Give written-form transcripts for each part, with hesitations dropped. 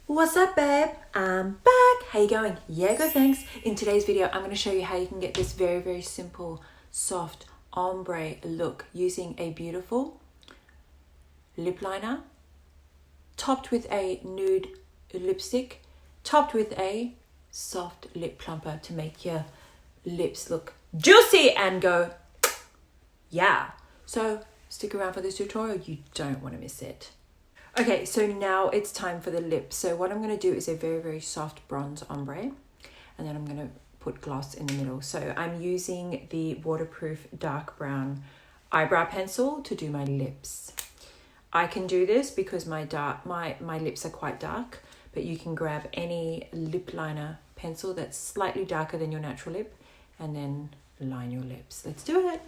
What's up, babe? I'm back. How you going? Yeah, good, thanks. In today's video, I'm going to show you how you can get this very, very simple, soft ombre look using a beautiful lip liner, topped with a nude lipstick, topped with a soft lip plumper to make your lips look juicy and go, yeah. So stick around for this tutorial. You don't want to miss it. Okay, so now it's time for the lips. So what I'm going to do is a very, very soft bronze ombre, and then I'm going to put gloss in the middle. So I'm using the waterproof dark brown eyebrow pencil to do my lips. I can do this because my lips are quite dark, but you can grab any lip liner pencil that's slightly darker than your natural lip and then line your lips. Let's do it.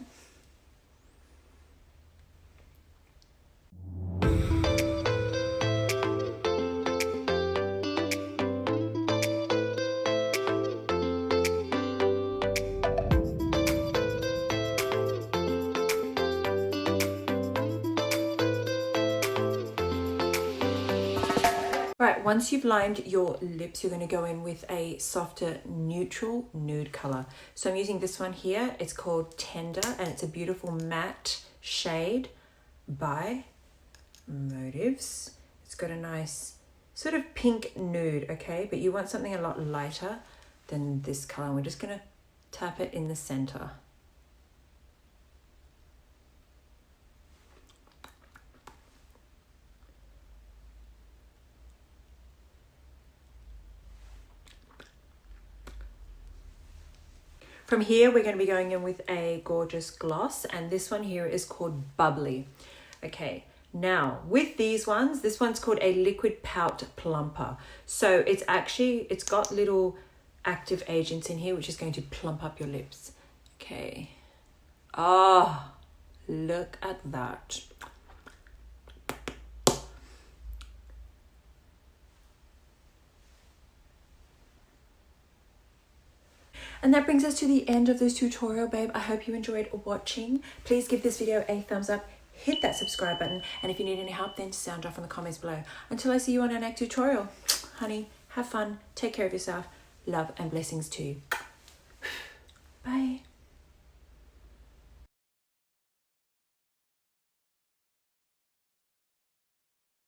Right, once you've lined your lips, you're going to go in with a softer neutral nude color. So I'm using this one here. It's called Tender, and it's a beautiful matte shade by Motives. It's got a nice sort of pink nude, okay? But you want something a lot lighter than this color. We're just going to tap it in the center. From here, we're going to be going in with a gorgeous gloss, and this one here is called Bubbly. Okay, now with these ones, this one's called a liquid pout plumper. So it's got little active agents in here, which is going to plump up your lips. Okay. Oh, look at that. And that brings us to the end of this tutorial, babe. I hope you enjoyed watching. Please give this video a thumbs up, hit that subscribe button, and if you need any help, then sound off in the comments below. Until I see you on our next tutorial, honey, have fun, take care of yourself, love and blessings to you.